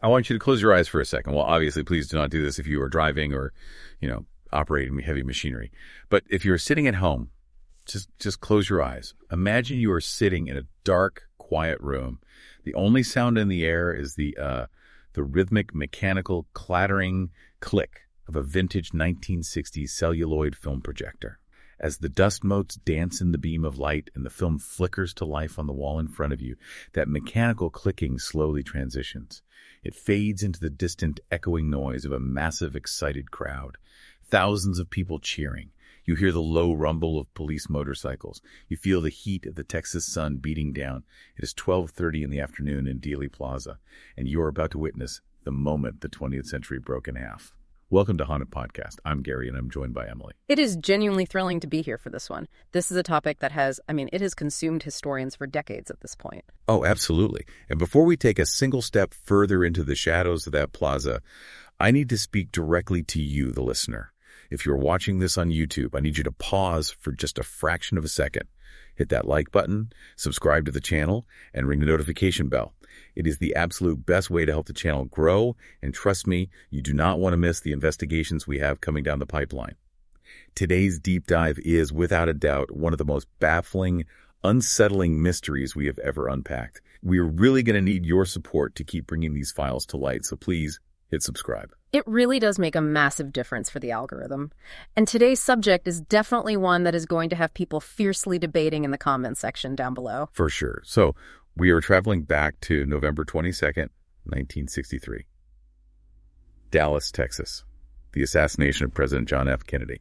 I want you to close your eyes for a second. Well, obviously, please do not do this if you are driving or, operating heavy machinery. But if you're sitting at home, just close your eyes. Imagine you are sitting in a dark, quiet room. The only sound in the air is the rhythmic, mechanical, clattering click of a vintage 1960s celluloid film projector. As the dust motes dance in the beam of light and the film flickers to life on the wall in front of you, that mechanical clicking slowly transitions. It fades into the distant, echoing noise of a massive, excited crowd. Thousands of people cheering. You hear the low rumble of police motorcycles. You feel the heat of the Texas sun beating down. It is 12:30 in the afternoon in Dealey Plaza, and you are about to witness the moment the 20th century broke in half. Welcome to Haunted Podcast. I'm Gary, and I'm joined by Emily. It is genuinely thrilling to be here for this one. This is a topic that it has consumed historians for decades at this point. Oh, absolutely. And before we take a single step further into the shadows of that plaza, I need to speak directly to you, the listener. If you're watching this on YouTube, I need you to pause for just a fraction of a second. Hit that like button, subscribe to the channel, and ring the notification bell. It is the absolute best way to help the channel grow, and trust me, you do not want to miss the investigations we have coming down the pipeline. Today's deep dive is, without a doubt, one of the most baffling, unsettling mysteries we have ever unpacked. We are really going to need your support to keep bringing these files to light, so please hit subscribe. It really does make a massive difference for the algorithm. And today's subject is definitely one that is going to have people fiercely debating in the comments section down below. For sure. So we are traveling back to November 22nd, 1963. Dallas, Texas. The assassination of President John F. Kennedy.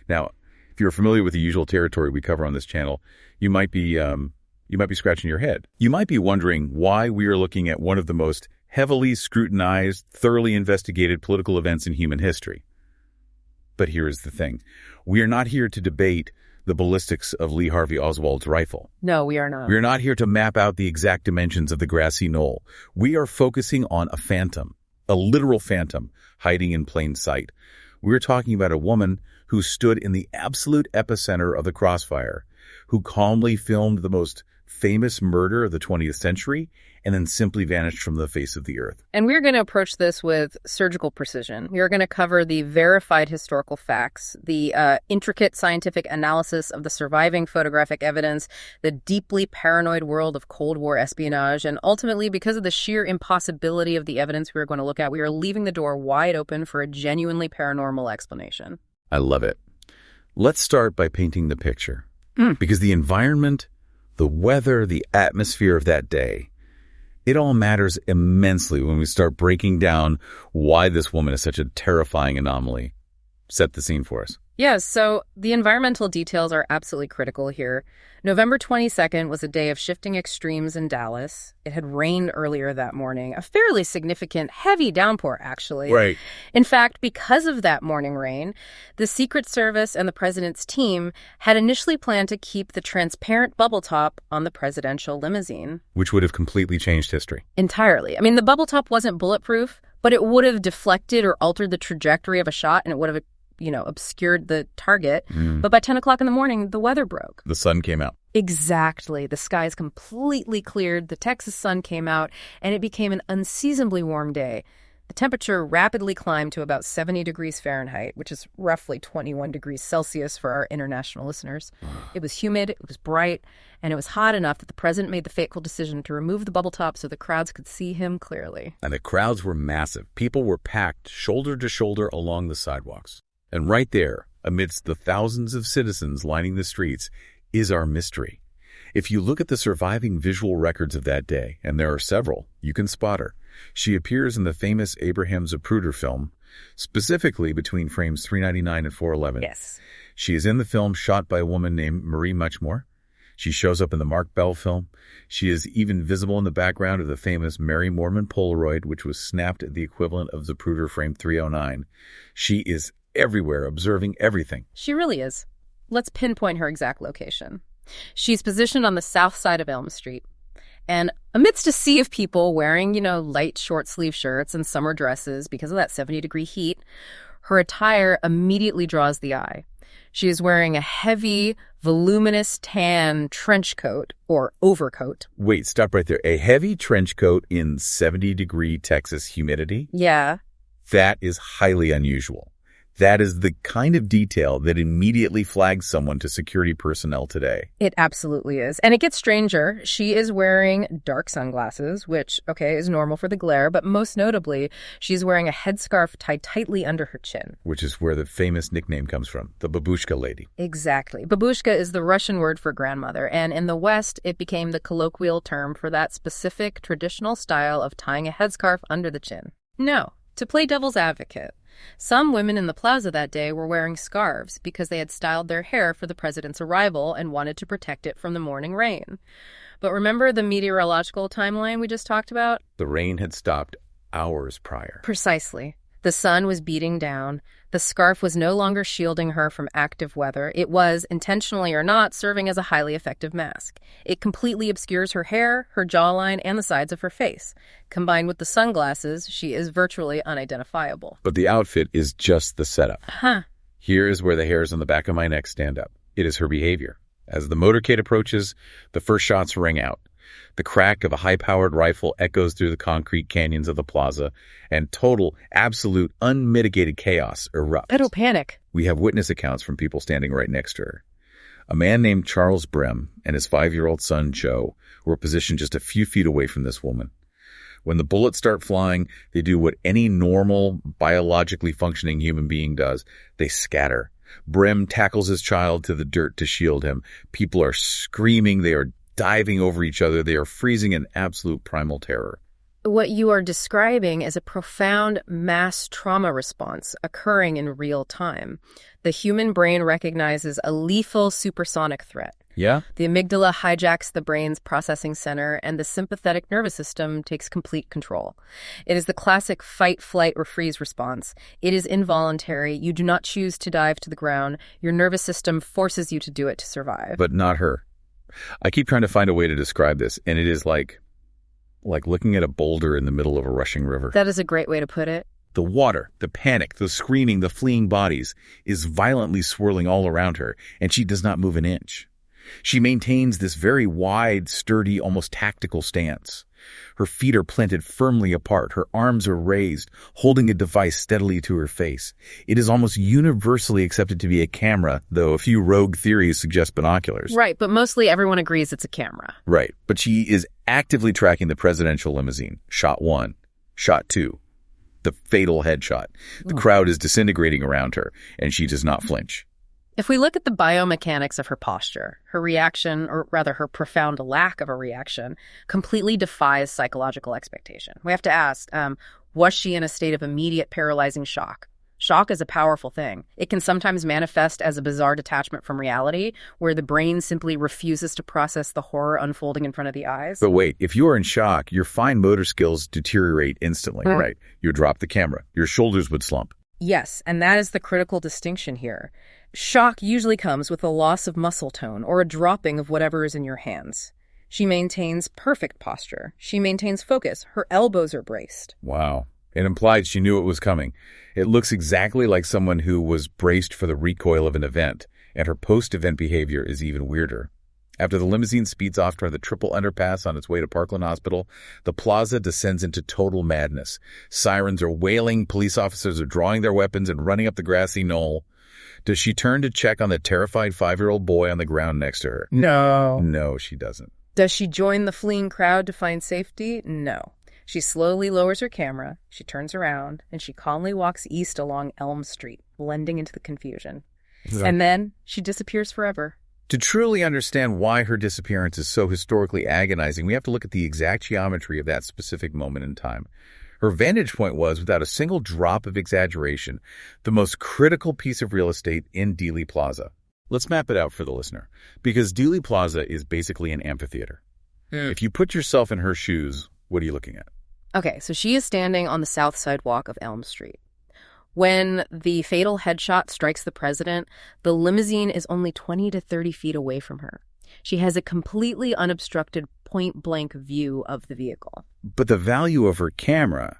Now, if you're familiar with the usual territory we cover on this channel, you might be scratching your head. You might be wondering why we are looking at one of the most heavily scrutinized, thoroughly investigated political events in human history. But here is the thing. We are not here to debate the ballistics of Lee Harvey Oswald's rifle. No, we are not. We are not here to map out the exact dimensions of the grassy knoll. We are focusing on a phantom, a literal phantom, hiding in plain sight. We're talking about a woman who stood in the absolute epicenter of the crossfire, who calmly filmed the most famous murder of the 20th century, and then simply vanished from the face of the earth. And we're going to approach this with surgical precision. We are going to cover the verified historical facts, the intricate scientific analysis of the surviving photographic evidence, the deeply paranoid world of Cold War espionage, and ultimately, because of the sheer impossibility of the evidence we're going to look at, we are leaving the door wide open for a genuinely paranormal explanation. I love it. Let's start by painting the picture. Because the environment, the weather, the atmosphere of that day, it all matters immensely when we start breaking down why this woman is such a terrifying anomaly. Set the scene for us. Yes, so the environmental details are absolutely critical here. November 22nd was a day of shifting extremes in Dallas. It had rained earlier that morning, a fairly significant, heavy downpour, actually. Right. In fact, because of that morning rain, the Secret Service and the president's team had initially planned to keep the transparent bubble top on the presidential limousine. Which would have completely changed history. Entirely. I mean, the bubble top wasn't bulletproof, but it would have deflected or altered the trajectory of a shot, and it would have obscured the target. But by 10 o'clock in the morning, the weather broke. The sun came out. Exactly. The skies completely cleared, the Texas sun came out, and it became an unseasonably warm day. The temperature rapidly climbed to about 70 degrees Fahrenheit, which is roughly 21 degrees Celsius for our international listeners. It was humid, it was bright, and it was hot enough that the president made the fateful decision to remove the bubble top so the crowds could see him clearly. And the crowds were massive. People were packed shoulder to shoulder along the sidewalks. And right there, amidst the thousands of citizens lining the streets, is our mystery. If you look at the surviving visual records of that day, and there are several, you can spot her. She appears in the famous Abraham Zapruder film, specifically between frames 399 and 411. Yes. She is in the film shot by a woman named Marie Muchmore. She shows up in the Mark Bell film. She is even visible in the background of the famous Mary Moorman Polaroid, which was snapped at the equivalent of Zapruder frame 309. She is everywhere, observing everything. She really is. Let's pinpoint her exact location. She's positioned on the south side of Elm Street. And amidst a sea of people wearing, light short-sleeve shirts and summer dresses because of that 70-degree heat, her attire immediately draws the eye. She is wearing a heavy, voluminous tan trench coat or overcoat. Wait, stop right there. A heavy trench coat in 70-degree Texas humidity? Yeah. That is highly unusual. That is the kind of detail that immediately flags someone to security personnel today. It absolutely is. And it gets stranger. She is wearing dark sunglasses, which, okay, is normal for the glare, but most notably, she's wearing a headscarf tied tightly under her chin. Which is where the famous nickname comes from, the Babushka Lady. Exactly. Babushka is the Russian word for grandmother, and in the West, it became the colloquial term for that specific traditional style of tying a headscarf under the chin. Now, to play devil's advocate, some women in the plaza that day were wearing scarves because they had styled their hair for the president's arrival and wanted to protect it from the morning rain. But remember the meteorological timeline we just talked about? The rain had stopped hours prior. Precisely. The sun was beating down. The scarf was no longer shielding her from active weather. It was, intentionally or not, serving as a highly effective mask. It completely obscures her hair, her jawline, and the sides of her face. Combined with the sunglasses, she is virtually unidentifiable. But the outfit is just the setup. Huh. Here is where the hairs on the back of my neck stand up. It is her behavior. As the motorcade approaches, the first shots ring out. The crack of a high-powered rifle echoes through the concrete canyons of the plaza, and total, absolute, unmitigated chaos erupts. It'll panic. We have witness accounts from people standing right next to her. A man named Charles Brem and his 5-year-old son, Joe, were positioned just a few feet away from this woman. When the bullets start flying, they do what any normal, biologically functioning human being does. They scatter. Brem tackles his child to the dirt to shield him. People are screaming. They are diving over each other. They are freezing in absolute primal terror. What you are describing is a profound mass trauma response occurring in real time. The human brain recognizes a lethal supersonic threat. Yeah? The amygdala hijacks the brain's processing center, and the sympathetic nervous system takes complete control. It is the classic fight, flight, or freeze response. It is involuntary. You do not choose to dive to the ground. Your nervous system forces you to do it to survive. But not her. I keep trying to find a way to describe this, and it is like looking at a boulder in the middle of a rushing river. That is a great way to put it. The water, the panic, the screaming, the fleeing bodies is violently swirling all around her, and she does not move an inch. She maintains this very wide, sturdy, almost tactical stance. Her feet are planted firmly apart. Her arms are raised, holding a device steadily to her face. It is almost universally accepted to be a camera, though a few rogue theories suggest binoculars. Right, but mostly everyone agrees it's a camera. Right, but she is actively tracking the presidential limousine. Shot 1. Shot 2. The fatal headshot. The crowd is disintegrating around her, and she does not flinch. If we look at the biomechanics of her posture, her reaction, or rather her profound lack of a reaction, completely defies psychological expectation. We have to ask, was she in a state of immediate paralyzing shock? Shock is a powerful thing. It can sometimes manifest as a bizarre detachment from reality, where the brain simply refuses to process the horror unfolding in front of the eyes. But wait, if you are in shock, your fine motor skills deteriorate instantly, right? You drop the camera. Your shoulders would slump. Yes, and that is the critical distinction here. Shock usually comes with a loss of muscle tone or a dropping of whatever is in your hands. She maintains perfect posture. She maintains focus. Her elbows are braced. Wow. It implied she knew it was coming. It looks exactly like someone who was braced for the recoil of an event, and her post-event behavior is even weirder. After the limousine speeds off toward the triple underpass on its way to Parkland Hospital, the plaza descends into total madness. Sirens are wailing, police officers are drawing their weapons and running up the grassy knoll. Does she turn to check on the terrified 5-year-old boy on the ground next to her? No. No, she doesn't. Does she join the fleeing crowd to find safety? No. She slowly lowers her camera, she turns around, and she calmly walks east along Elm Street, blending into the confusion. And then she disappears forever. To truly understand why her disappearance is so historically agonizing, we have to look at the exact geometry of that specific moment in time. Her vantage point was, without a single drop of exaggeration, the most critical piece of real estate in Dealey Plaza. Let's map it out for the listener, because Dealey Plaza is basically an amphitheater. If you put yourself in her shoes, what are you looking at? Okay, so she is standing on the south sidewalk of Elm Street. When the fatal headshot strikes the president, the limousine is only 20 to 30 feet away from her. She has a completely unobstructed point-blank view of the vehicle. But the value of her camera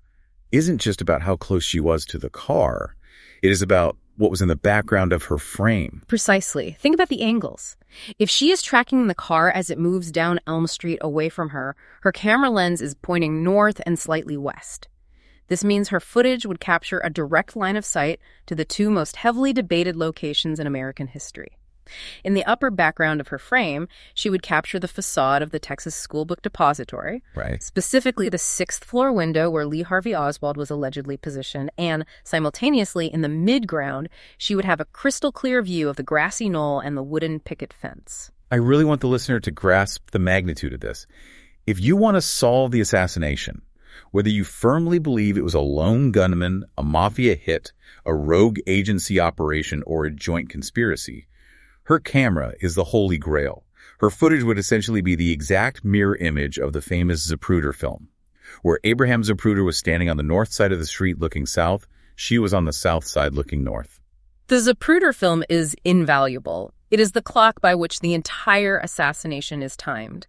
isn't just about how close she was to the car. It is about what was in the background of her frame. Precisely. Think about the angles. If she is tracking the car as it moves down Elm Street away from her, her camera lens is pointing north and slightly west. This means her footage would capture a direct line of sight to the two most heavily debated locations in American history. In the upper background of her frame, she would capture the facade of the Texas School Book Depository, Right. specifically the sixth-floor window where Lee Harvey Oswald was allegedly positioned, and simultaneously in the midground, she would have a crystal-clear view of the grassy knoll and the wooden picket fence. I really want the listener to grasp the magnitude of this. If you want to solve the assassination, whether you firmly believe it was a lone gunman, a mafia hit, a rogue agency operation, or a joint conspiracy, her camera is the holy grail. Her footage would essentially be the exact mirror image of the famous Zapruder film, where Abraham Zapruder was standing on the north side of the street looking south. She was on the south side looking north. The Zapruder film is invaluable. It is the clock by which the entire assassination is timed.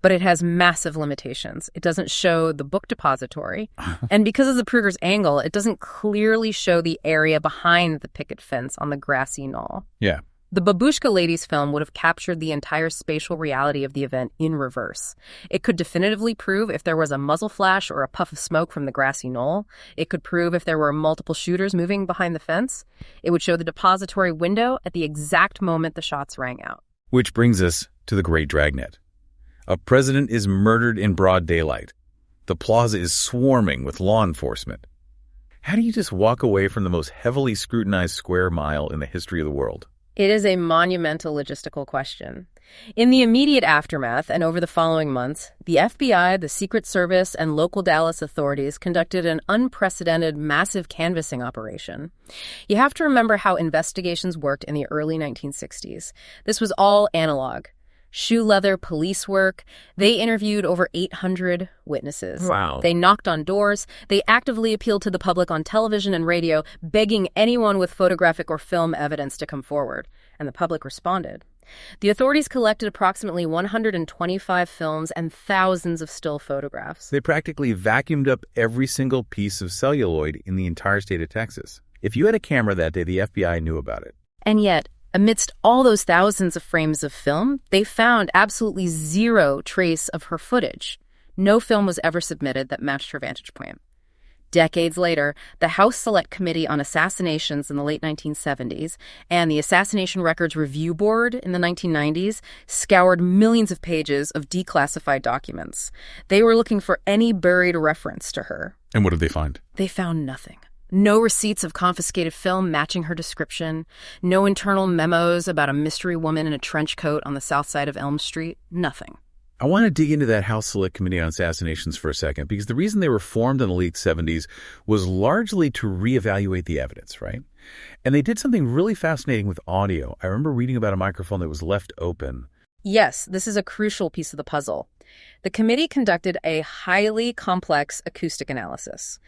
But it has massive limitations. It doesn't show the book depository. And because of Zapruder's angle, it doesn't clearly show the area behind the picket fence on the grassy knoll. Yeah. The Babushka Lady's film would have captured the entire spatial reality of the event in reverse. It could definitively prove if there was a muzzle flash or a puff of smoke from the grassy knoll. It could prove if there were multiple shooters moving behind the fence. It would show the depository window at the exact moment the shots rang out. Which brings us to the Great Dragnet. A president is murdered in broad daylight. The plaza is swarming with law enforcement. How do you just walk away from the most heavily scrutinized square mile in the history of the world? It is a monumental logistical question. In the immediate aftermath and over the following months, the FBI, the Secret Service, and local Dallas authorities conducted an unprecedented massive canvassing operation. You have to remember how investigations worked in the early 1960s. This was all analog. Shoe leather police work. They interviewed over 800 witnesses. Wow. They knocked on doors. They actively appealed to the public on television and radio, begging anyone with photographic or film evidence to come forward. And the public responded. The authorities collected approximately 125 films and thousands of still photographs. They practically vacuumed up every single piece of celluloid in the entire state of Texas. If you had a camera that day, the FBI knew about it. And yet, amidst all those thousands of frames of film, they found absolutely zero trace of her footage. No film was ever submitted that matched her vantage point. Decades later, the House Select Committee on Assassinations in the late 1970s and the Assassination Records Review Board in the 1990s scoured millions of pages of declassified documents. They were looking for any buried reference to her. And what did they find? They found nothing. No receipts of confiscated film matching her description. No internal memos about a mystery woman in a trench coat on the south side of Elm Street. Nothing. I want to dig into that House Select Committee on Assassinations for a second, because the reason they were formed in the late 70s was largely to reevaluate the evidence, right? And they did something really fascinating with audio. I remember reading about a microphone that was left open. Yes, this is a crucial piece of the puzzle. The committee conducted a highly complex acoustic analysis.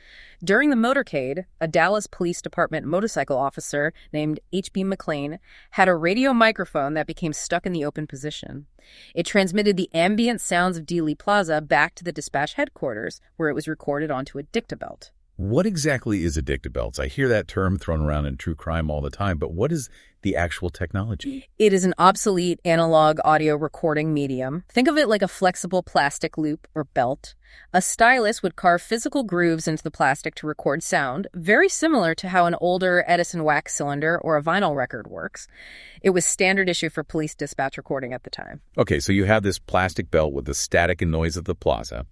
During the motorcade, a Dallas Police Department motorcycle officer named H.B. McLean had a radio microphone that became stuck in the open position. It transmitted the ambient sounds of Dealey Plaza back to the dispatch headquarters, where it was recorded onto a dictabelt. What exactly is a dictabelt? I hear that term thrown around in true crime all the time, but what is the actual technology? It is an obsolete analog audio recording medium. Think of it like a flexible plastic loop or belt. A stylus would carve physical grooves into the plastic to record sound, very similar to how an older Edison wax cylinder or a vinyl record works. It was standard issue for police dispatch recording at the time. Okay, so you have this plastic belt with the static and noise of the plaza.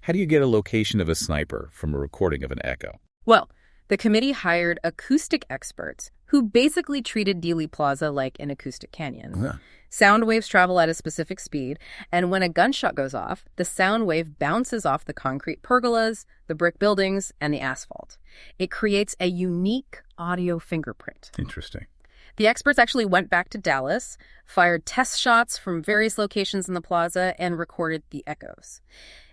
How do you get a location of a sniper from a recording of an echo? Well, the committee hired acoustic experts who basically treated Dealey Plaza like an acoustic canyon. Huh. Sound waves travel at a specific speed, and when a gunshot goes off, the sound wave bounces off the concrete pergolas, the brick buildings, and the asphalt. It creates a unique audio fingerprint. Interesting. The experts actually went back to Dallas, fired test shots from various locations in the plaza, and recorded the echoes.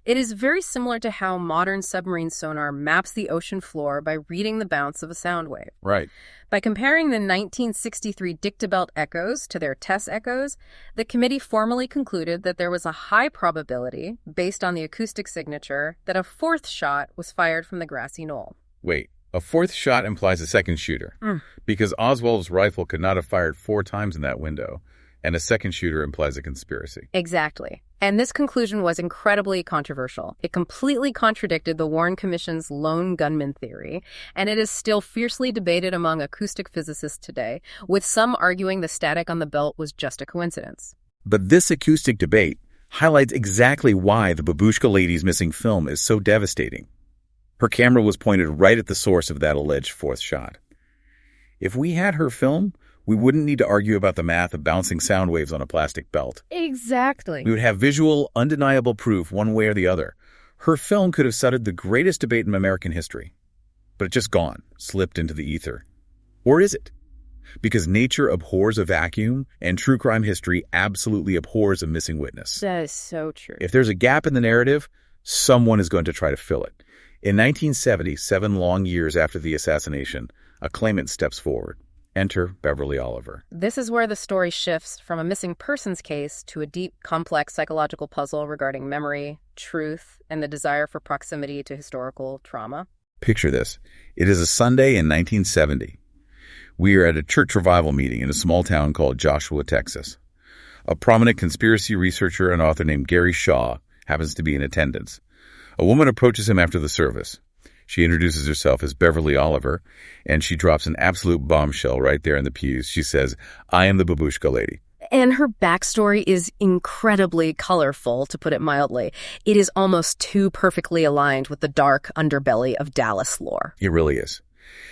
It is very similar to how modern submarine sonar maps the ocean floor by reading the bounce of a sound wave. Right. By comparing the 1963 dictabelt echoes to their test echoes, the committee formally concluded that there was a high probability, based on the acoustic signature, that a fourth shot was fired from the grassy knoll. Wait, A fourth shot implies a second shooter, because Oswald's rifle could not have fired 4 times in that window, and a second shooter implies a conspiracy. Exactly. And this conclusion was incredibly controversial. It completely contradicted the Warren Commission's lone gunman theory, and it is still fiercely debated among acoustic physicists today, with some arguing the static on the belt was just a coincidence. But this acoustic debate highlights exactly why the Babushka Lady's missing film is so devastating. Her camera was pointed right at the source of that alleged fourth shot. If we had her film, we wouldn't need to argue about the math of bouncing sound waves on a plastic belt. Exactly. We would have visual, undeniable proof one way or the other. Her film could have settled the greatest debate in American history. But it's just gone, slipped into the ether. Or is it? Because nature abhors a vacuum, and true crime history absolutely abhors a missing witness. That is so true. If there's a gap in the narrative, someone is going to try to fill it. In 1970, 7 long years after the assassination, a claimant steps forward. Enter Beverly Oliver. This is where the story shifts from a missing persons case to a deep, complex psychological puzzle regarding memory, truth, and the desire for proximity to historical trauma. Picture this. It is a Sunday in 1970. We are at a church revival meeting in a small town called Joshua, Texas. A prominent conspiracy researcher and author named Gary Shaw happens to be in attendance. A woman approaches him after the service. She introduces herself as Beverly Oliver, and she drops an absolute bombshell right there in the pews. She says, "I am the Babushka Lady." And her backstory is incredibly colorful, to put it mildly. It is almost too perfectly aligned with the dark underbelly of Dallas lore. It really is.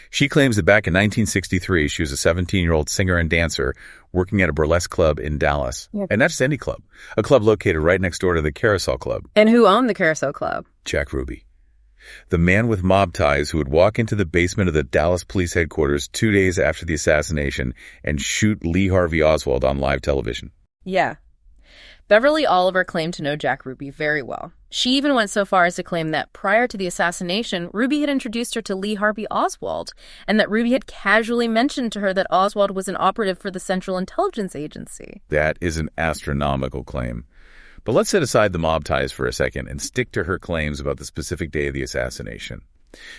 She claims that back in 1963, she was a 17-year-old singer and dancer working at a burlesque club in Dallas. Yep. And not just any club, a club located right next door to the Carousel Club. And who owned the Carousel Club? Jack Ruby. The man with mob ties who would walk into the basement of the Dallas police headquarters 2 days after the assassination and shoot Lee Harvey Oswald on live television. Yeah. Beverly Oliver claimed to know Jack Ruby very well. She even went so far as to claim that prior to the assassination, Ruby had introduced her to Lee Harvey Oswald, and that Ruby had casually mentioned to her that Oswald was an operative for the Central Intelligence Agency. That is an astronomical claim. But let's set aside the mob ties for a second and stick to her claims about the specific day of the assassination.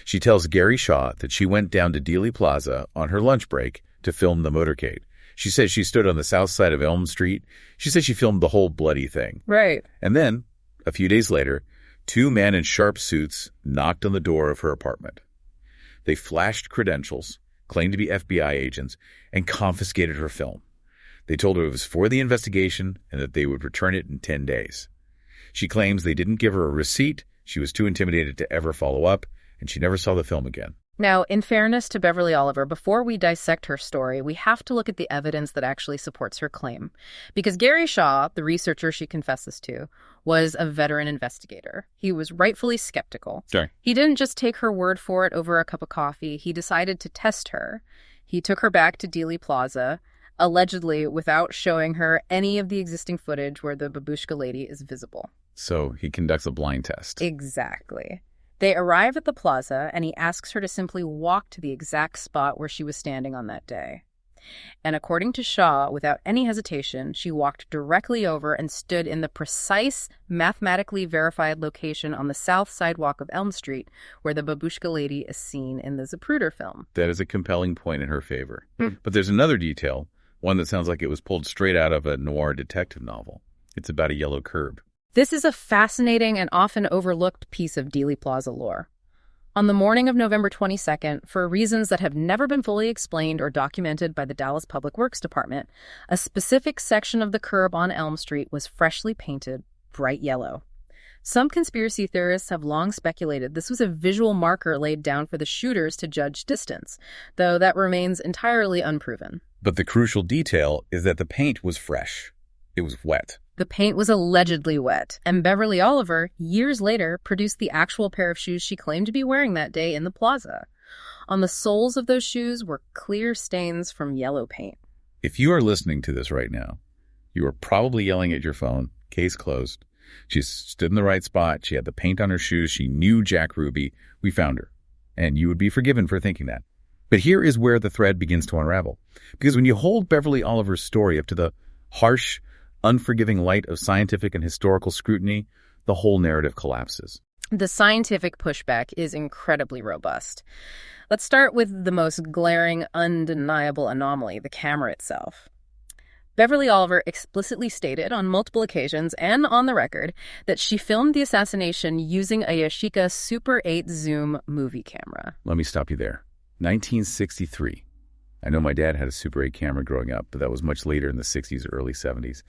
She tells Gary Shaw that she went down to Dealey Plaza on her lunch break to film the motorcade. She says she stood on the south side of Elm Street. She says she filmed the whole bloody thing. Right. And then, a few days later, 2 men in sharp suits knocked on the door of her apartment. They flashed credentials, claimed to be FBI agents, and confiscated her film. They told her it was for the investigation and that they would return it in 10 days. She claims they didn't give her a receipt, she was too intimidated to ever follow up, and she never saw the film again. Now, in fairness to Beverly Oliver, before we dissect her story, we have to look at the evidence that actually supports her claim. Because Gary Shaw, the researcher she confesses to, was a veteran investigator. He was rightfully skeptical. Sure. He didn't just take her word for it over a cup of coffee. He decided to test her. He took her back to Dealey Plaza, allegedly without showing her any of the existing footage where the Babushka Lady is visible. So he conducts a blind test. Exactly. They arrive at the plaza, and he asks her to simply walk to the exact spot where she was standing on that day. And according to Shaw, without any hesitation, she walked directly over and stood in the precise, mathematically verified location on the south sidewalk of Elm Street, where the Babushka Lady is seen in the Zapruder film. That is a compelling point in her favor. But there's another detail, one that sounds like it was pulled straight out of a noir detective novel. It's about a yellow curb. This is a fascinating and often overlooked piece of Dealey Plaza lore. On the morning of November 22nd, for reasons that have never been fully explained or documented by the Dallas Public Works Department, a specific section of the curb on Elm Street was freshly painted bright yellow. Some conspiracy theorists have long speculated this was a visual marker laid down for the shooters to judge distance, though that remains entirely unproven. But the crucial detail is that the paint was fresh. It was wet. The paint was allegedly wet, and Beverly Oliver, years later, produced the actual pair of shoes she claimed to be wearing that day in the plaza. On the soles of those shoes were clear stains from yellow paint. If you are listening to this right now, you are probably yelling at your phone, case closed. She stood in the right spot. She had the paint on her shoes. She knew Jack Ruby. We found her. And you would be forgiven for thinking that. But here is where the thread begins to unravel. Because when you hold Beverly Oliver's story up to the harsh, unforgiving light of scientific and historical scrutiny, the whole narrative collapses. The scientific pushback is incredibly robust. Let's start with the most glaring, undeniable anomaly, the camera itself. Beverly Oliver explicitly stated on multiple occasions and on the record that she filmed the assassination using a Yashica Super 8 zoom movie camera. Let me stop you there. 1963. I know my dad had a Super 8 camera growing up, but that was much later in the 60s or early 70s.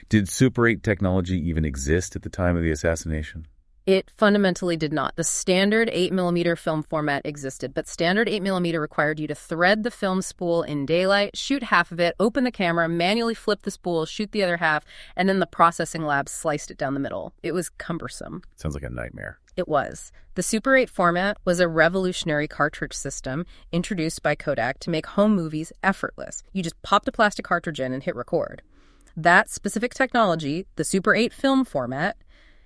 Did Super 8 technology even exist at the time of the assassination? It fundamentally did not. The standard 8mm film format existed, but standard 8mm required you to thread the film spool in daylight, shoot half of it, open the camera, manually flip the spool, shoot the other half, and then the processing lab sliced it down the middle. It was cumbersome. Sounds like a nightmare. It was. The Super 8 format was a revolutionary cartridge system introduced by Kodak to make home movies effortless. You just popped a plastic cartridge in and hit record. That specific technology, the Super 8 film format,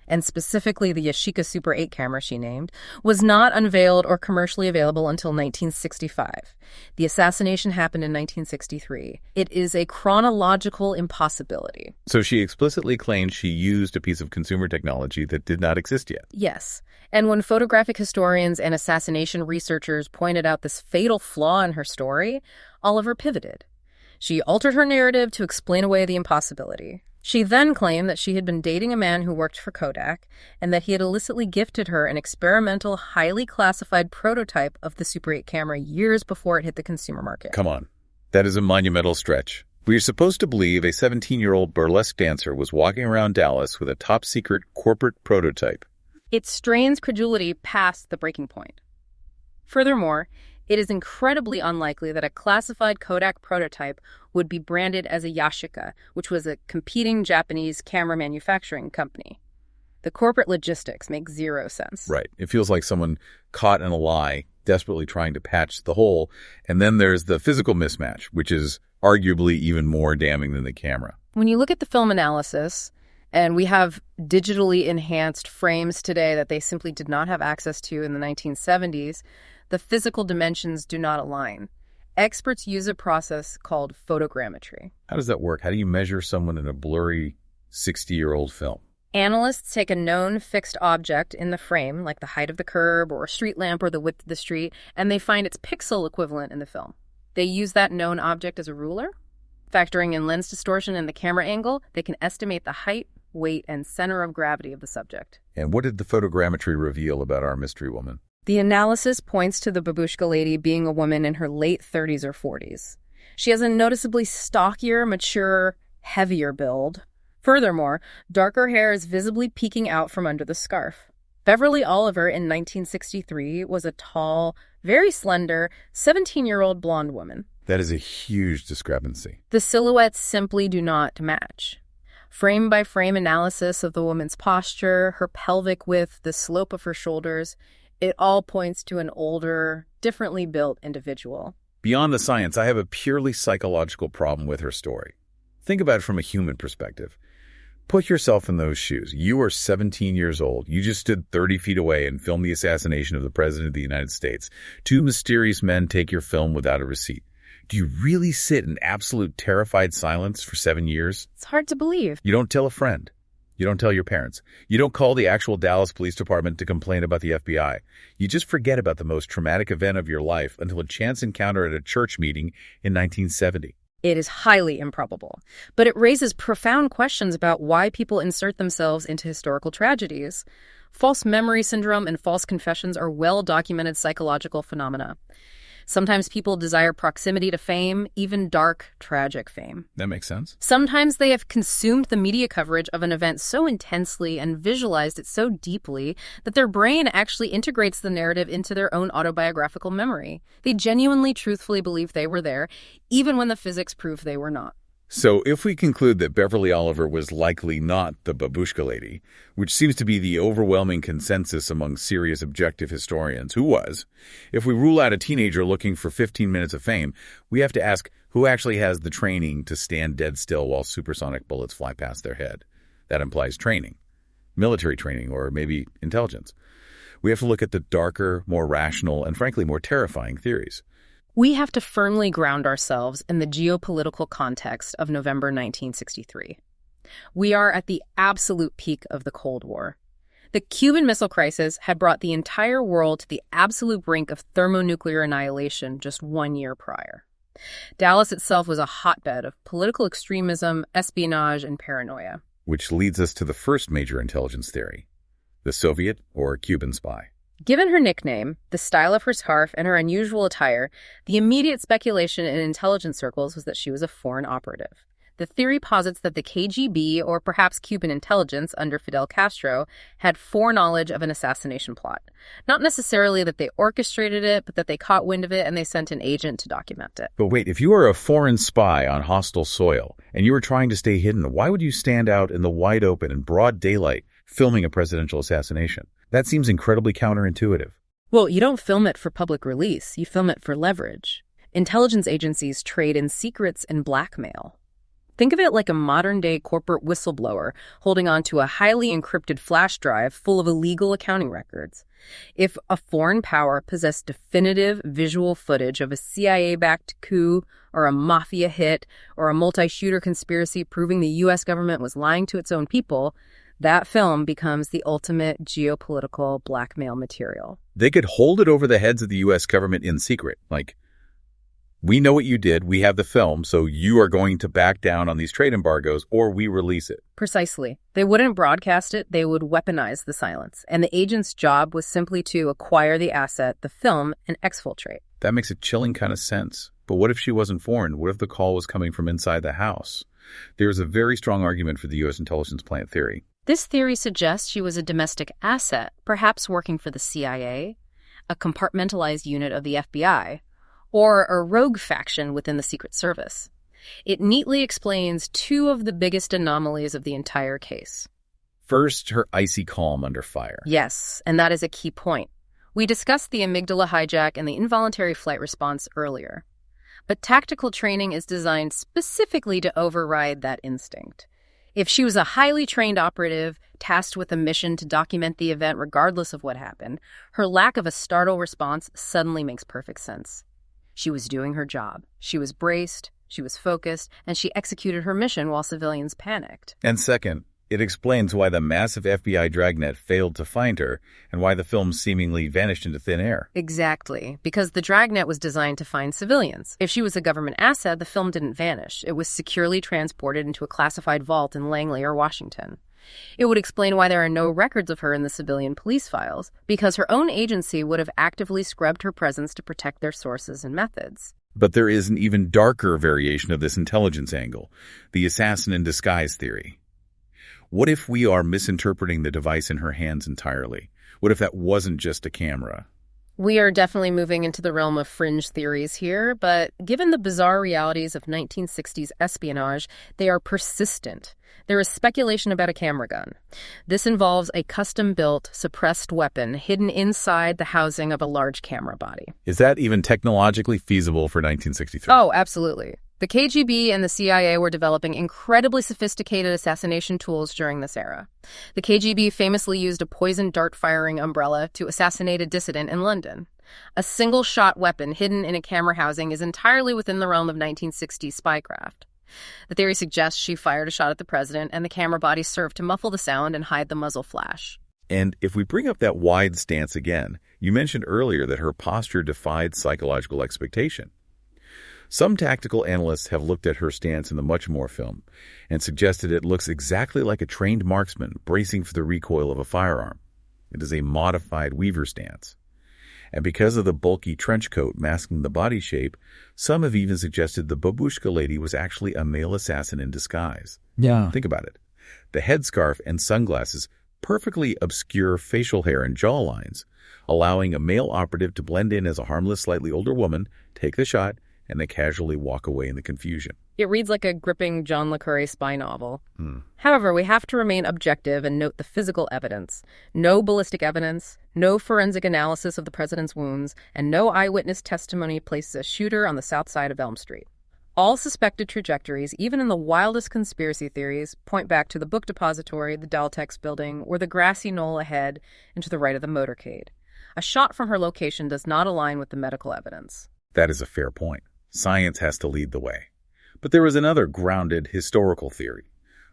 and specifically the Yashica Super 8 camera she named, was not unveiled or commercially available until 1965. The assassination happened in 1963. It is a chronological impossibility. So she explicitly claimed she used a piece of consumer technology that did not exist yet. Yes. And when photographic historians and assassination researchers pointed out this fatal flaw in her story, Oliver pivoted. She altered her narrative to explain away the impossibility. She then claimed that she had been dating a man who worked for Kodak and that he had illicitly gifted her an experimental, highly classified prototype of the Super 8 camera years before it hit the consumer market. Come on. That is a monumental stretch. We are supposed to believe a 17-year-old burlesque dancer was walking around Dallas with a top-secret corporate prototype. It strains credulity past the breaking point. Furthermore, it is incredibly unlikely that a classified Kodak prototype would be branded as a Yashica, which was a competing Japanese camera manufacturing company. The corporate logistics make zero sense. Right. It feels like someone caught in a lie, desperately trying to patch the hole. And then there's the physical mismatch, which is arguably even more damning than the camera. When you look at the film analysis, and we have digitally enhanced frames today that they simply did not have access to in the 1970s, the physical dimensions do not align. Experts use a process called photogrammetry. How does that work? How do you measure someone in a blurry 60-year-old film? Analysts take a known fixed object in the frame, like the height of the curb or a street lamp or the width of the street, and they find its pixel equivalent in the film. They use that known object as a ruler. Factoring in lens distortion and the camera angle, they can estimate the height, weight, and center of gravity of the subject. And what did the photogrammetry reveal about our mystery woman? The analysis points to the Babushka Lady being a woman in her late 30s or 40s. She has a noticeably stockier, mature, heavier build. Furthermore, darker hair is visibly peeking out from under the scarf. Beverly Oliver in 1963 was a tall, very slender, 17-year-old blonde woman. That is a huge discrepancy. The silhouettes simply do not match. Frame-by-frame analysis of the woman's posture, her pelvic width, the slope of her shoulders, it all points to an older, differently built individual. Beyond the science, I have a purely psychological problem with her story. Think about it from a human perspective. Put yourself in those shoes. You are 17 years old. You just stood 30 feet away and filmed the assassination of the President of the United States. Two mysterious men take your film without a receipt. Do you really sit in absolute terrified silence for 7 years? It's hard to believe. You don't tell a friend. You don't tell your parents. You don't call the actual Dallas Police Department to complain about the FBI. You just forget about the most traumatic event of your life until a chance encounter at a church meeting in 1970. It is highly improbable, but it raises profound questions about why people insert themselves into historical tragedies. False memory syndrome and false confessions are well-documented psychological phenomena. Sometimes people desire proximity to fame, even dark, tragic fame. That makes sense. Sometimes they have consumed the media coverage of an event so intensely and visualized it so deeply that their brain actually integrates the narrative into their own autobiographical memory. They genuinely, truthfully believe they were there, even when the physics prove they were not. So if we conclude that Beverly Oliver was likely not the Babushka Lady, which seems to be the overwhelming consensus among serious objective historians, who was? If we rule out a teenager looking for 15 minutes of fame, we have to ask who actually has the training to stand dead still while supersonic bullets fly past their head. That implies training, military training, or maybe intelligence. We have to look at the darker, more rational, and frankly more terrifying theories. We have to firmly ground ourselves in the geopolitical context of November 1963. We are at the absolute peak of the Cold War. The Cuban Missile Crisis had brought the entire world to the absolute brink of thermonuclear annihilation just 1 year prior. Dallas itself was a hotbed of political extremism, espionage, and paranoia. Which leads us to the first major intelligence theory, the Soviet or Cuban spy. Given her nickname, the style of her scarf, and her unusual attire, the immediate speculation in intelligence circles was that she was a foreign operative. The theory posits that the KGB, or perhaps Cuban intelligence under Fidel Castro, had foreknowledge of an assassination plot. Not necessarily that they orchestrated it, but that they caught wind of it and they sent an agent to document it. But wait, if you are a foreign spy on hostile soil and you were trying to stay hidden, why would you stand out in the wide open in broad daylight filming a presidential assassination? That seems incredibly counterintuitive. Well, you don't film it for public release. You film it for leverage. Intelligence agencies trade in secrets and blackmail. Think of it like a modern-day corporate whistleblower holding on to a highly encrypted flash drive full of illegal accounting records. If a foreign power possessed definitive visual footage of a CIA-backed coup or a mafia hit or a multi-shooter conspiracy proving the U.S. government was lying to its own people, that film becomes the ultimate geopolitical blackmail material. They could hold it over the heads of the U.S. government in secret, like, we know what you did, we have the film, so you are going to back down on these trade embargoes or we release it. Precisely. They wouldn't broadcast it, they would weaponize the silence. And the agent's job was simply to acquire the asset, the film, and exfiltrate. That makes a chilling kind of sense. But what if she wasn't foreign? What if the call was coming from inside the house? There's a very strong argument for the U.S. intelligence plant theory. This theory suggests she was a domestic asset, perhaps working for the CIA, a compartmentalized unit of the FBI, or a rogue faction within the Secret Service. It neatly explains two of the biggest anomalies of the entire case. First, her icy calm under fire. Yes, and that is a key point. We discussed the amygdala hijack and the involuntary flight response earlier. But tactical training is designed specifically to override that instinct. If she was a highly trained operative, tasked with a mission to document the event regardless of what happened, her lack of a startle response suddenly makes perfect sense. She was doing her job. She was braced, she was focused, and she executed her mission while civilians panicked. And second, it explains why the massive FBI dragnet failed to find her and why the film seemingly vanished into thin air. Exactly, because the dragnet was designed to find civilians. If she was a government asset, the film didn't vanish. It was securely transported into a classified vault in Langley or Washington. It would explain why there are no records of her in the civilian police files, because her own agency would have actively scrubbed her presence to protect their sources and methods. But there is an even darker variation of this intelligence angle, the assassin in disguise theory. What if we are misinterpreting the device in her hands entirely? What if that wasn't just a camera? We are definitely moving into the realm of fringe theories here, but given the bizarre realities of 1960s espionage, they are persistent. There is speculation about a camera gun. This involves a custom-built, suppressed weapon hidden inside the housing of a large camera body. Is that even technologically feasible for 1963? Oh, absolutely. The KGB and the CIA were developing incredibly sophisticated assassination tools during this era. The KGB famously used a poison dart-firing umbrella to assassinate a dissident in London. A single-shot weapon hidden in a camera housing is entirely within the realm of 1960s spycraft. The theory suggests she fired a shot at the president, and the camera body served to muffle the sound and hide the muzzle flash. And if we bring up that wide stance again, you mentioned earlier that her posture defied psychological expectation. Some tactical analysts have looked at her stance in the Much More film and suggested it looks exactly like a trained marksman bracing for the recoil of a firearm. It is a modified Weaver stance. And because of the bulky trench coat masking the body shape, some have even suggested the Babushka Lady was actually a male assassin in disguise. Yeah. Think about it. The headscarf and sunglasses perfectly obscure facial hair and jawlines, allowing a male operative to blend in as a harmless, slightly older woman, take the shot, and then casually walk away in the confusion. It reads like a gripping John le Carré spy novel. However, we have to remain objective and note the physical evidence. No ballistic evidence, no forensic analysis of the president's wounds, and no eyewitness testimony places a shooter on the south side of Elm Street. All suspected trajectories, even in the wildest conspiracy theories, point back to the book depository, the Daltex building, or the grassy knoll ahead and to the right of the motorcade. A shot from her location does not align with the medical evidence. That is a fair point. Science has to lead the way. But there is another grounded historical theory,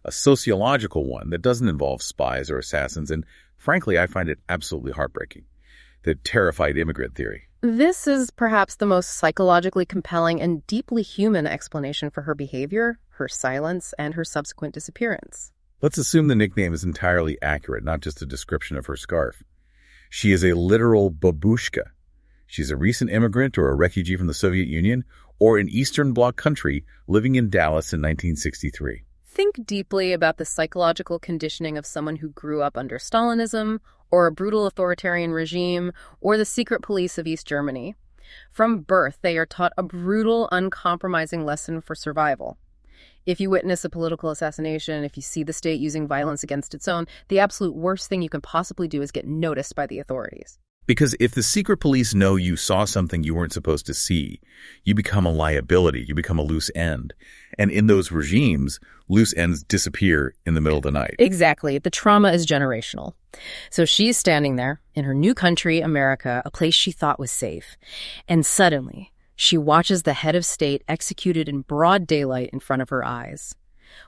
a sociological one that doesn't involve spies or assassins, and frankly, I find it absolutely heartbreaking. The terrified immigrant theory. This is perhaps the most psychologically compelling and deeply human explanation for her behavior, her silence, and her subsequent disappearance. Let's assume the nickname is entirely accurate, not just a description of her scarf. She is a literal babushka. She's a recent immigrant or a refugee from the Soviet Union or an Eastern Bloc country living in Dallas in 1963. Think deeply about the psychological conditioning of someone who grew up under Stalinism, or a brutal authoritarian regime, or the secret police of East Germany. From birth, they are taught a brutal, uncompromising lesson for survival. If you witness a political assassination, if you see the state using violence against its own, the absolute worst thing you can possibly do is get noticed by the authorities. Because if the secret police know you saw something you weren't supposed to see, you become a liability, you become a loose end. And in those regimes, loose ends disappear in the middle of the night. Exactly. The trauma is generational. So she's standing there in her new country, America, a place she thought was safe. And suddenly, she watches the head of state executed in broad daylight in front of her eyes.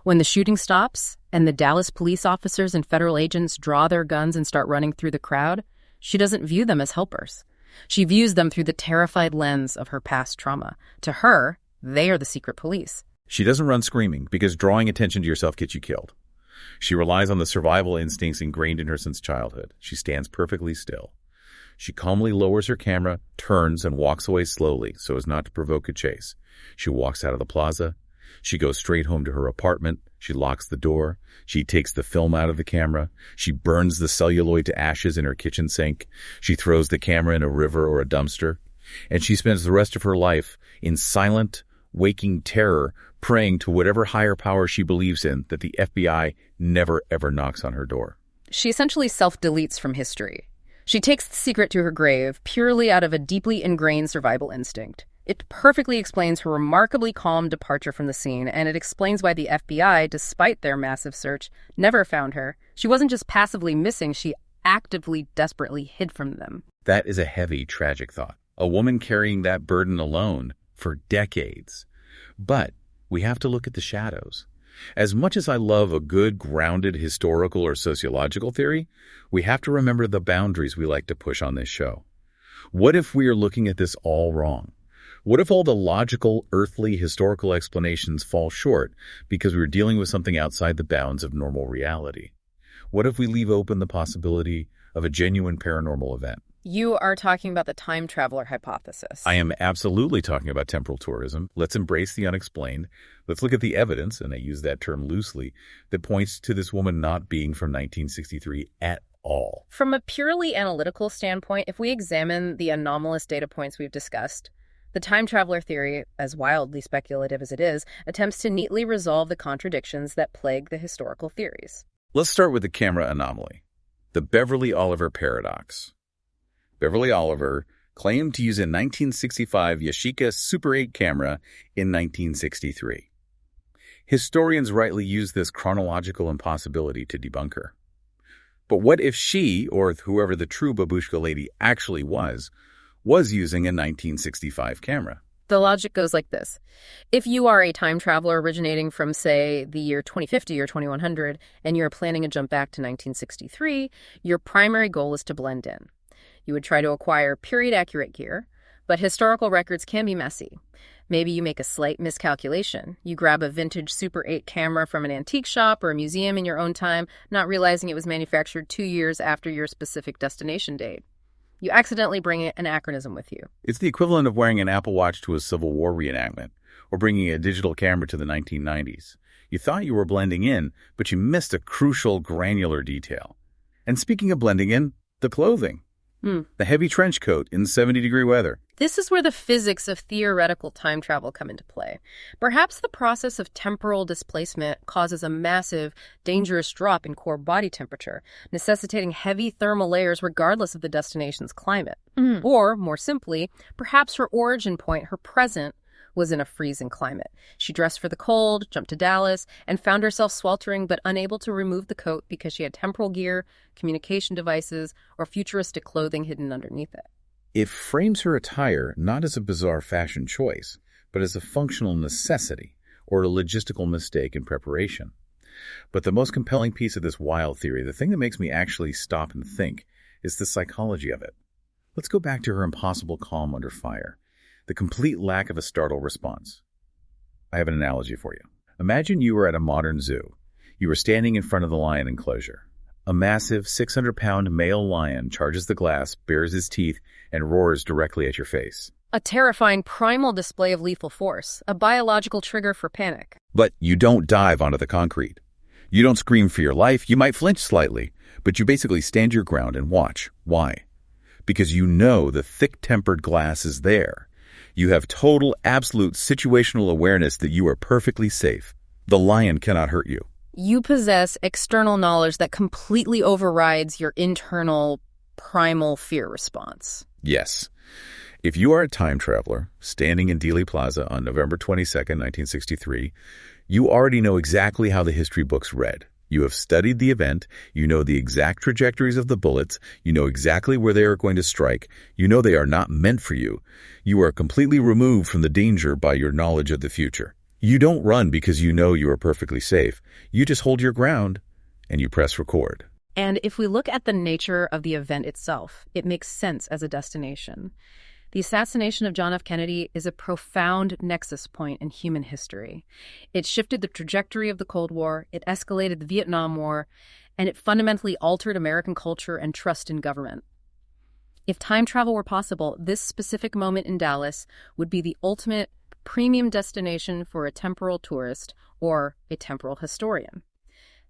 When the shooting stops and the Dallas police officers and federal agents draw their guns and start running through the crowd, she doesn't view them as helpers. She views them through the terrified lens of her past trauma. To her, they are the secret police. She doesn't run screaming because drawing attention to yourself gets you killed. She relies on the survival instincts ingrained in her since childhood. She stands perfectly still. She calmly lowers her camera, turns, and walks away slowly so as not to provoke a chase. She walks out of the plaza. She goes straight home to her apartment. She locks the door. She takes the film out of the camera. She burns the celluloid to ashes in her kitchen sink. She throws the camera in a river or a dumpster. And she spends the rest of her life in silent, waking terror, praying to whatever higher power she believes in that the FBI never ever knocks on her door. She essentially self-deletes from history. She takes the secret to her grave purely out of a deeply ingrained survival instinct. It perfectly explains her remarkably calm departure from the scene, and it explains why the FBI, despite their massive search, never found her. She wasn't just passively missing, she actively, desperately hid from them. That is a heavy, tragic thought. A woman carrying that burden alone for decades. But we have to look at the shadows. As much as I love a good, grounded historical or sociological theory, we have to remember the boundaries we like to push on this show. What if we are looking at this all wrong? What if all the logical, earthly, historical explanations fall short because we're dealing with something outside the bounds of normal reality? What if we leave open the possibility of a genuine paranormal event? You are talking about the time traveler hypothesis. I am absolutely talking about temporal tourism. Let's embrace the unexplained. Let's look at the evidence, and I use that term loosely, that points to this woman not being from 1963 at all. From a purely analytical standpoint, if we examine the anomalous data points we've discussed, the time traveler theory, as wildly speculative as it is, attempts to neatly resolve the contradictions that plague the historical theories. Let's start with the camera anomaly, the Beverly Oliver paradox. Beverly Oliver claimed to use a 1965 Yashica Super 8 camera in 1963. Historians rightly use this chronological impossibility to debunk her. But what if she, or whoever the true Babushka Lady actually was using a 1965 camera? The logic goes like this. If you are a time traveler originating from, say, the year 2050 or 2100, and you're planning a jump back to 1963, your primary goal is to blend in. You would try to acquire period-accurate gear, but historical records can be messy. Maybe you make a slight miscalculation. You grab a vintage Super 8 camera from an antique shop or a museum in your own time, not realizing it was manufactured 2 years after your specific destination date. You accidentally bring an anachronism with you. It's the equivalent of wearing an Apple Watch to a Civil War reenactment, or bringing a digital camera to the 1990s. You thought you were blending in, but you missed a crucial granular detail. And speaking of blending in, the clothing. The heavy trench coat in 70-degree weather. This is where the physics of theoretical time travel come into play. Perhaps the process of temporal displacement causes a massive, dangerous drop in core body temperature, necessitating heavy thermal layers regardless of the destination's climate. Or, more simply, perhaps her origin point, her present, was in a freezing climate. She dressed for the cold, jumped to Dallas, and found herself sweltering but unable to remove the coat because she had temporal gear, communication devices, or futuristic clothing hidden underneath it. It frames her attire not as a bizarre fashion choice, but as a functional necessity or a logistical mistake in preparation. But the most compelling piece of this wild theory, the thing that makes me actually stop and think, is the psychology of it. Let's go back to her impossible calm under fire, the complete lack of a startle response. I have an analogy for you. Imagine you were at a modern zoo. You were standing in front of the lion enclosure. A massive 600-pound male lion charges the glass, bares his teeth, and roars directly at your face. A terrifying primal display of lethal force, a biological trigger for panic. But you don't dive onto the concrete. You don't scream for your life. You might flinch slightly, but you basically stand your ground and watch. Why? Because you know the thick-tempered glass is there. You have total, absolute situational awareness that you are perfectly safe. The lion cannot hurt you. You possess external knowledge that completely overrides your internal, primal fear response. Yes. If you are a time traveler standing in Dealey Plaza on November 22nd, 1963, you already know exactly how the history books read. You have studied the event, you know the exact trajectories of the bullets, you know exactly where they are going to strike, you know they are not meant for you. You are completely removed from the danger by your knowledge of the future. You don't run because you know you are perfectly safe. You just hold your ground and you press record. And if we look at the nature of the event itself, it makes sense as a destination. The assassination of John F. Kennedy is a profound nexus point in human history. It shifted the trajectory of the Cold War, it escalated the Vietnam War, and it fundamentally altered American culture and trust in government. If time travel were possible, this specific moment in Dallas would be the ultimate premium destination for a temporal tourist or a temporal historian.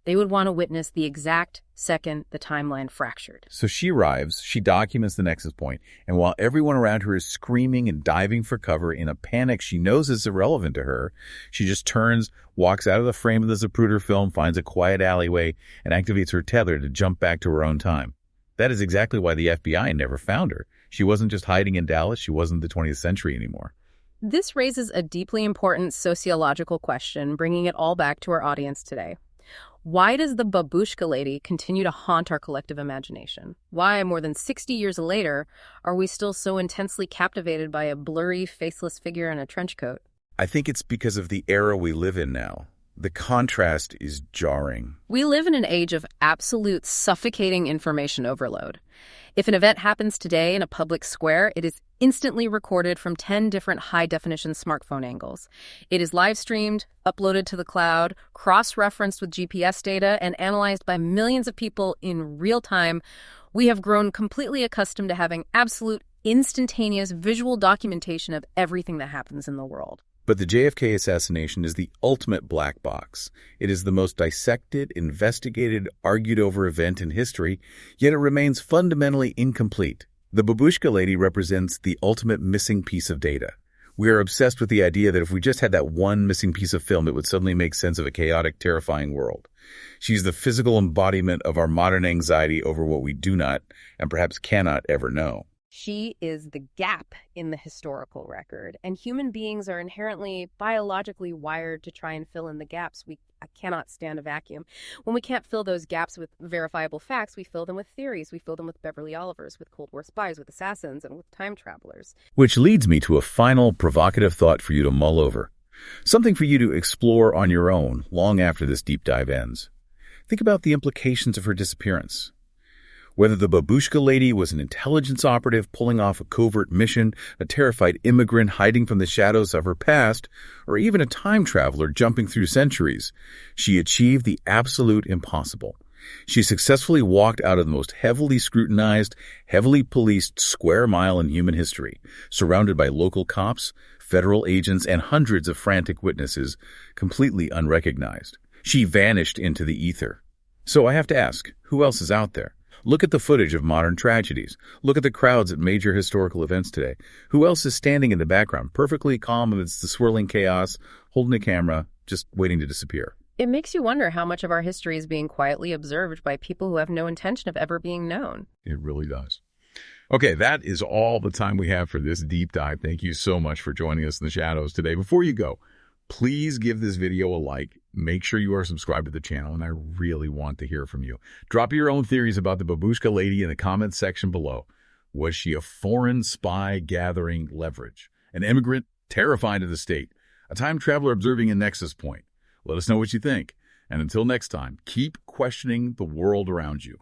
They would want to witness the exact second the timeline fractured. So she arrives, she documents the nexus point, and while everyone around her is screaming and diving for cover in a panic she knows is irrelevant to her, she just turns, walks out of the frame of the Zapruder film, finds a quiet alleyway, and activates her tether to jump back to her own time. That is exactly why the FBI never found her. She wasn't just hiding in Dallas, she wasn't the 20th century anymore. This raises a deeply important sociological question, bringing it all back to our audience today. Why does the Babushka Lady continue to haunt our collective imagination? Why, more than 60 years later, are we still so intensely captivated by a blurry, faceless figure in a trench coat? I think it's because of the era we live in now. The contrast is jarring. We live in an age of absolute suffocating information overload. If an event happens today in a public square, it is instantly recorded from 10 different high-definition smartphone angles. It is live-streamed, uploaded to the cloud, cross-referenced with GPS data, and analyzed by millions of people in real time. We have grown completely accustomed to having absolute, instantaneous visual documentation of everything that happens in the world. But the JFK assassination is the ultimate black box. It is the most dissected, investigated, argued over event in history, yet it remains fundamentally incomplete. The Babushka Lady represents the ultimate missing piece of data. We are obsessed with the idea that if we just had that one missing piece of film, it would suddenly make sense of a chaotic, terrifying world. She's the physical embodiment of our modern anxiety over what we do not, and perhaps cannot, ever know. She is the gap in the historical record, and human beings are inherently biologically wired to try and fill in the gaps. We cannot stand a vacuum. When we can't fill those gaps with verifiable facts, we fill them with theories. We fill them with Beverly Olivers, with Cold War spies, with assassins, and with time travelers. Which leads me to a final provocative thought for you to mull over. Something for you to explore on your own long after this deep dive ends. Think about the implications of her disappearance. Whether the Babushka Lady was an intelligence operative pulling off a covert mission, a terrified immigrant hiding from the shadows of her past, or even a time traveler jumping through centuries, she achieved the absolute impossible. She successfully walked out of the most heavily scrutinized, heavily policed square mile in human history, surrounded by local cops, federal agents, and hundreds of frantic witnesses, completely unrecognized. She vanished into the ether. So I have to ask, who else is out there? Look at the footage of modern tragedies. Look at the crowds at major historical events today. Who else is standing in the background, perfectly calm amidst the swirling chaos, holding a camera, just waiting to disappear? It makes you wonder how much of our history is being quietly observed by people who have no intention of ever being known. It really does. Okay, that is all the time we have for this deep dive. Thank you so much for joining us in the shadows today. Before you go, please give this video a like. Make sure you are subscribed to the channel, and I really want to hear from you. Drop your own theories about the Babushka Lady in the comments section below. Was she a foreign spy gathering leverage? An immigrant terrified of the state? A time traveler observing a nexus point? Let us know what you think. And until next time, keep questioning the world around you.